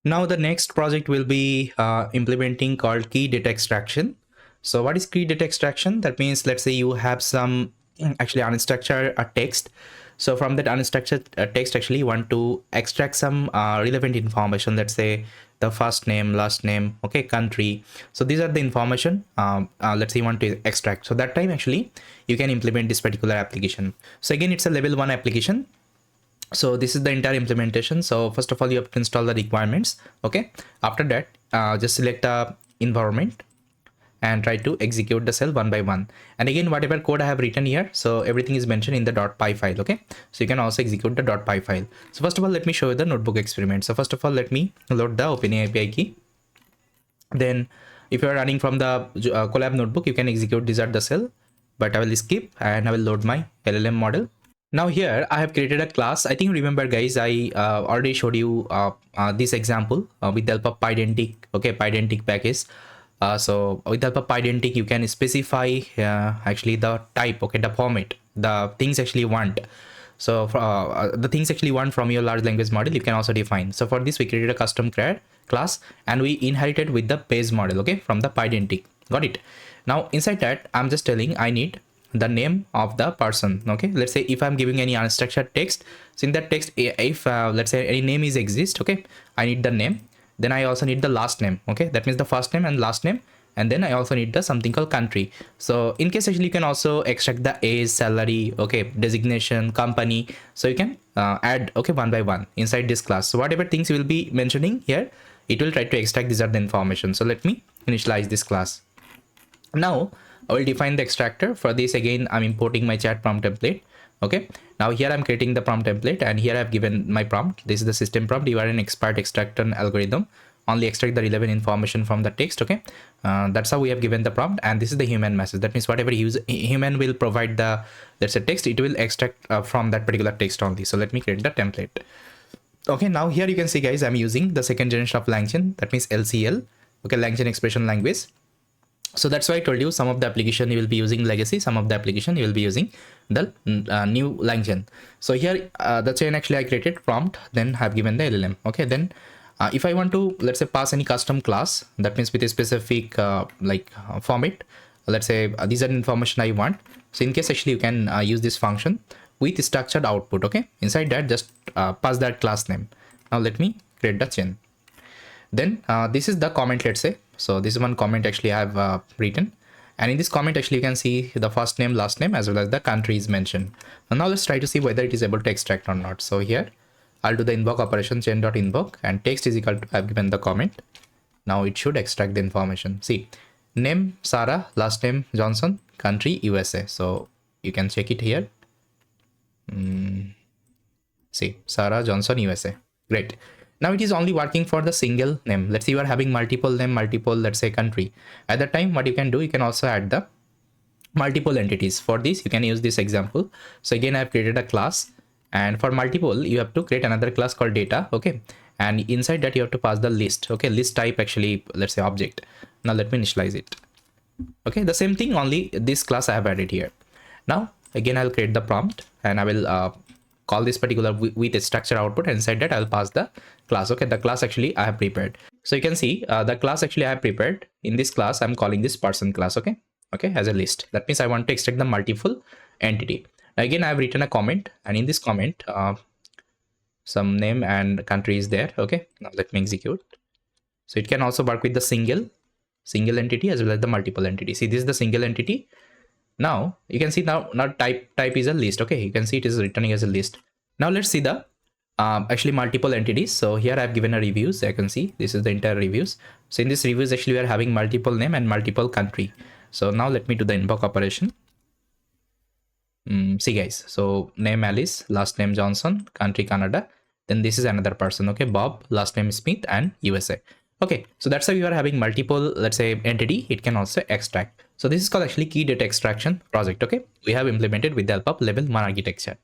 Now the next project will be implementing called key data extraction. So what is key data extraction? That means, let's say you have some actually unstructured text. So from that unstructured text, actually you want to extract some relevant information. Let's say the first name, last name, okay, country. So these are the information let's say you want to extract. So that time actually you can implement this particular application. So again, it's a level 1 application. So this is the entire implementation. So first of all, you have to install the requirements. Okay, after that just select the environment and try to execute the cell one by one. And again, whatever code I have written here, so everything is mentioned in the .py file. Okay, so you can also execute the .py file. So first of all, let me show you the notebook experiment. So first of all, let me load the OpenAI API key. Then if you are running from the Colab notebook, you can execute this at the cell, but I will skip and I will load my LLM model. Now here I have created a class. I think remember guys, I already showed you this example with the help of Pydantic. Okay, Pydantic package. So with the help of Pydantic, you can specify actually the type, okay, the format, the things actually you want. So for, the things actually you want from your large language model, you can also define. So for this, we created a custom class and we inherited with the base model, okay, from the Pydantic. Got it? Now inside that, I'm just telling I need the name of the person. Okay, let's say if I'm giving any unstructured text, so in that text, if let's say any name is exist, okay, I need the name. Then I also need the last name. Okay, that means the first name and last name. And then I also need the something called country. So in case actually you can also extract the age, salary, okay, designation, company. So you can add, okay, one by one inside this class. So whatever things you will be mentioning here, it will try to extract these are the information. So let me initialize this class. Now I will define the extractor. For this, again, I'm importing my chat prompt template. Okay, now here I'm creating the prompt template and here I've given my prompt. This is the system prompt. You are an expert extractor algorithm. Only extract the relevant information from the text. Okay, that's how we have given the prompt, and this is the human message. That means whatever human will provide the, let's say, text, it will extract from that particular text only. So let me create the template. Okay, now here you can see guys, I'm using the second generation of LangChain. That means LCL. Okay, LangChain expression language. So that's why I told you some of the application you will be using legacy, some of the application you will be using the new LangChain. So here the chain actually I created prompt, then have given the LLM. Okay, then if I want to, let's say, pass any custom class, that means with a specific format, let's say these are information I want. So in case actually you can use this function with structured output. Okay, inside that just pass that class name. Now let me create the chain. Then this is the comment, let's say. So this is one comment actually I have written, and in this comment actually you can see the first name, last name, as well as the country is mentioned. And now let's try to see whether it is able to extract or not. So here I'll do the invoke operation, chain.invoke, and text is equal to, I've given the comment. Now it should extract the information. See, name Sarah, last name Johnson, country USA. So you can check it here. See, Sarah Johnson USA. Great. Now it is only working for the single name. Let's say you are having multiple name, multiple, let's say, country. At that time, what you can do, you can also add the multiple entities. For this, you can use this example. So again, I have created a class, and for multiple, you have to create another class called data. Okay, and inside that you have to pass the list. Okay, list type actually, let's say, object. Now let me initialize it. Okay, the same thing, only this class I have added here. Now again, I'll create the prompt and I will call this particular with a structure output, and inside that I'll pass the class. Okay, the class actually I have prepared. So you can see the class actually I have prepared. In this class, I'm calling this person class. Okay, as a list. That means I want to extract the multiple entity. Again, I have written a comment, and in this comment, some name and country is there. Okay, now let me execute. So it can also work with the single entity as well as the multiple entity. See, this is the single entity. Now you can see now type is a list. Okay, you can see it is returning as a list. Now let's see the actually multiple entities. So here I've given a reviews. I can see this is the entire reviews. So in this reviews actually we are having multiple name and multiple country. So now let me do the invoke operation. See guys, so name Alice, last name Johnson, country Canada. Then this is another person. Okay, Bob, last name Smith, and USA. Okay, so that's how you are having multiple, let's say, entity. It can also extract. So this is called actually key data extraction project. Okay, we have implemented with the help of level 1 architecture.